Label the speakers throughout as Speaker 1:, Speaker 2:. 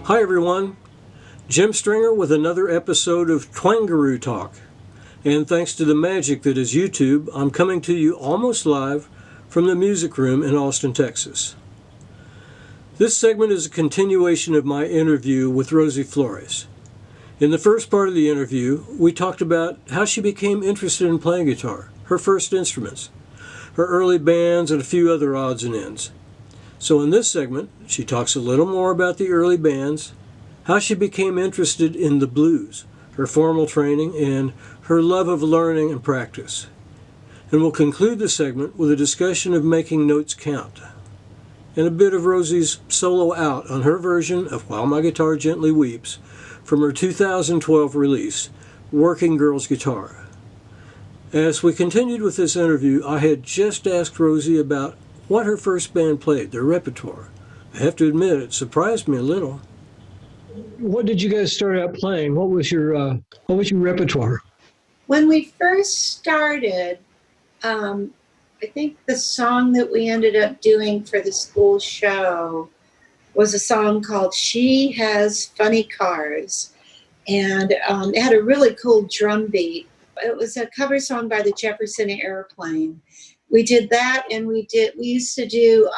Speaker 1: Hi everyone, Jim Stringer with another episode of TwangGuruTalk. And thanks to the magic that is YouTube, I'm coming to you almost live from the music room in Austin, Texas. This segment is a continuation of my interview with Rosie Flores. In the first part of the interview, we talked about how she became interested in playing guitar, her first instruments, her early bands, and a few other odds and ends. So in this segment, she talks a little more about the early bands, how she became interested in the blues, her formal training, and her love of learning and practice. And we'll conclude the segment with a discussion of making notes count, and a bit of Rosie's solo out on her version of While My Guitar Gently Weeps from her 2012 release, Working Girl's Guitar. As we continued with this interview, I had just asked Rosie about what her first band played, their repertoire. I have to admit, it surprised me a little. What did you guys start out playing? What was your repertoire?
Speaker 2: When we first started, I think the song that we ended up doing for the school show was a song called She Has Funny Cars. And it had a really cool drum beat. It was a cover song by the Jefferson Airplane. We did that, and we used to do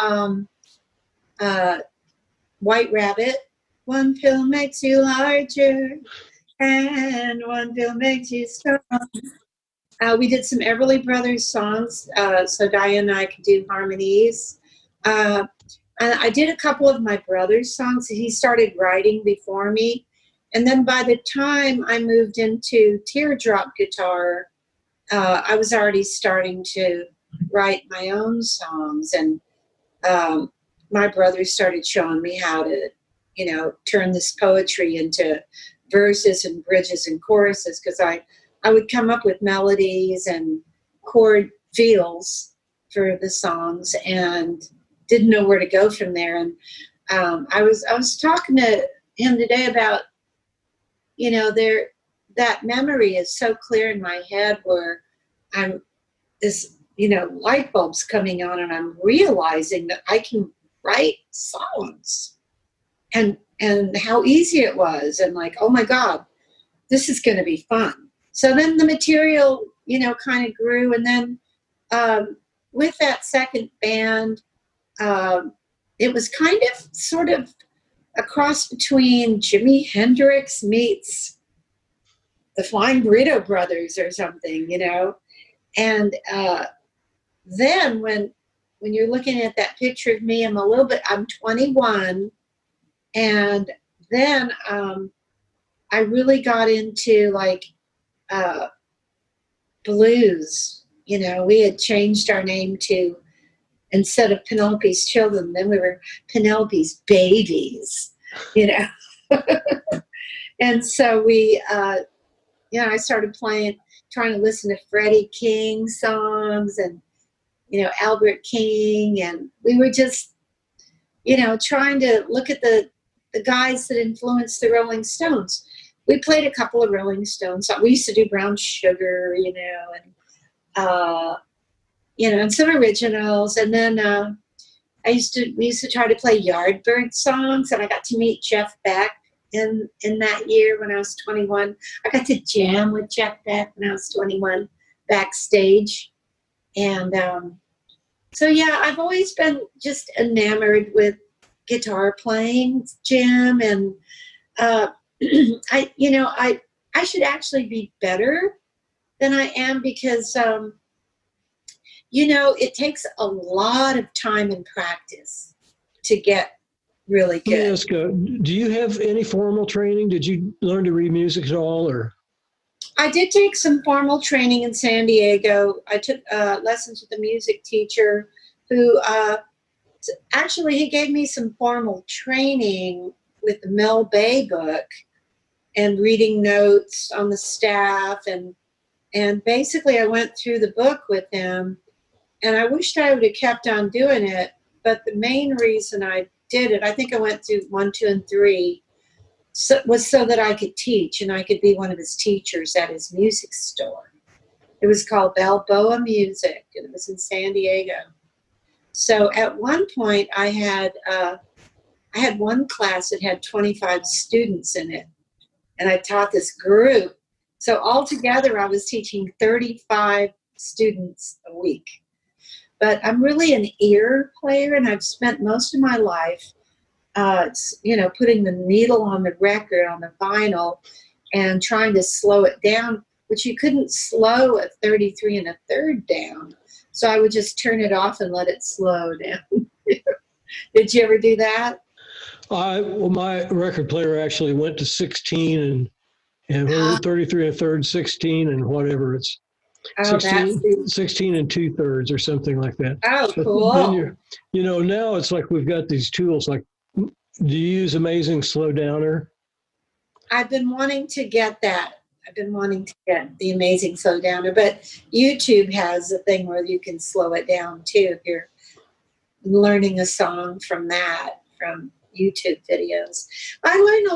Speaker 2: White Rabbit. One pill makes you larger, and one pill makes you strong. We did some Everly Brothers songs, so Diane and I could do harmonies. And I did a couple of my brother's songs. He started writing before me. And then by the time I moved into teardrop guitar, I was already starting to write my own songs. And my brother started showing me how to, turn this poetry into verses and bridges and choruses, because I would come up with melodies and chord feels for the songs and didn't know where to go from there. And I was talking to him today about, that memory is so clear in my head where I'm this, light bulb's coming on and I'm realizing that I can write songs and how easy it was, and like, oh my God, this is going to be fun. So then the material, kind of grew. And then with that second band, it was kind of sort of a cross between Jimi Hendrix meets the Flying Burrito Brothers or something, And then when you're looking at that picture of me, I'm 21. And then I really got into blues. We had changed our name to, instead of Penelope's Children, then we were Penelope's Babies, And so I started trying to listen to Freddie King songs and, Albert King. And we were just, trying to look at the guys that influenced the Rolling Stones. We played a couple of Rolling Stones. We used to do Brown Sugar, and some originals. And then we used to try to play Yardbird songs, and I got to meet Jeff Beck in that year when I was 21. I got to jam with Jeff Beck when I was 21 backstage. And I've always been just enamored with guitar playing, Jim, and I should actually be better than I am, because it takes a lot of time and practice to get really good.
Speaker 1: Let me ask, do you have any formal training? Did you learn to read music at all, or?
Speaker 2: I did take some formal training in San Diego. I took lessons with a music teacher who actually he gave me some formal training with the Mel Bay book and reading notes on the staff. And basically I went through the book with him, and I wished I would have kept on doing it. But the main reason I did it, I think I went through 1, 2, and 3, was so that I could teach and I could be one of his teachers at his music store. It was called Balboa Music, and it was in San Diego. So at one point I had I had one class that had 25 students in it, and I taught this group. So altogether, I was teaching 35 students a week. But I'm really an ear player, and I've spent most of my life, putting the needle on the record, on the vinyl, and trying to slow it down, which you couldn't slow a 33 and a third down. So I would just turn it off and let it slow down. Did you ever do that?
Speaker 1: Well, my record player actually went to 16 and 33 and a third, 16 and whatever it's 16 and 2/3 or something like that.
Speaker 2: Oh,
Speaker 1: But
Speaker 2: cool.
Speaker 1: then now it's like we've got these tools. Like, do you use Amazing Slow Downer?
Speaker 2: I've been wanting to get that. I've been wanting to get the Amazing Slow Downer, but YouTube has a thing where you can slow it down too if you're learning a song from YouTube videos. I learned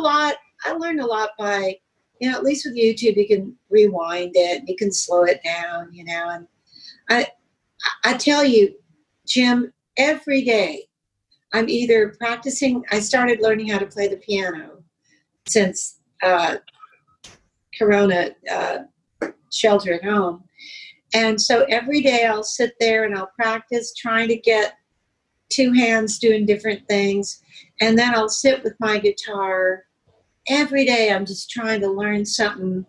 Speaker 2: a lot by, at least with YouTube, you can rewind it, you can slow it down, and I tell you, Jim, every day I'm either practicing. I started learning how to play the piano since Corona shelter at home. And so every day I'll sit there and I'll practice trying to get two hands doing different things. And then I'll sit with my guitar. Every day I'm just trying to learn something,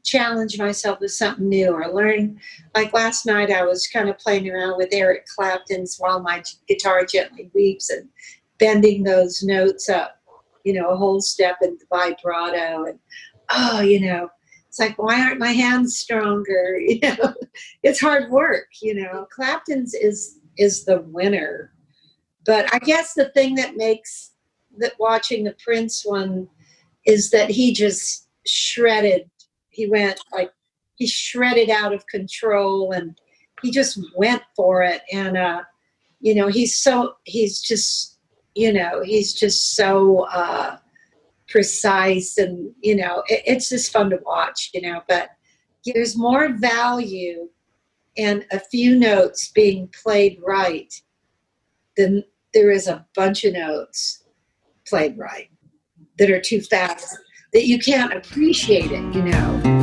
Speaker 2: challenge myself with something new, or learn. Like last night I was kind of playing around with Eric Clapton's While My Guitar Gently Weeps and bending those notes up, a whole step in vibrato. And, it's like, why aren't my hands stronger? It's hard work, Clapton's is the winner. But I guess the thing that makes watching the Prince one is that he just shredded. He shredded out of control, and he just went for it. And, he's just so precise, and, it's just fun to watch, but there's more value in a few notes being played right than there is a bunch of notes played right that are too fast, that you can't appreciate it,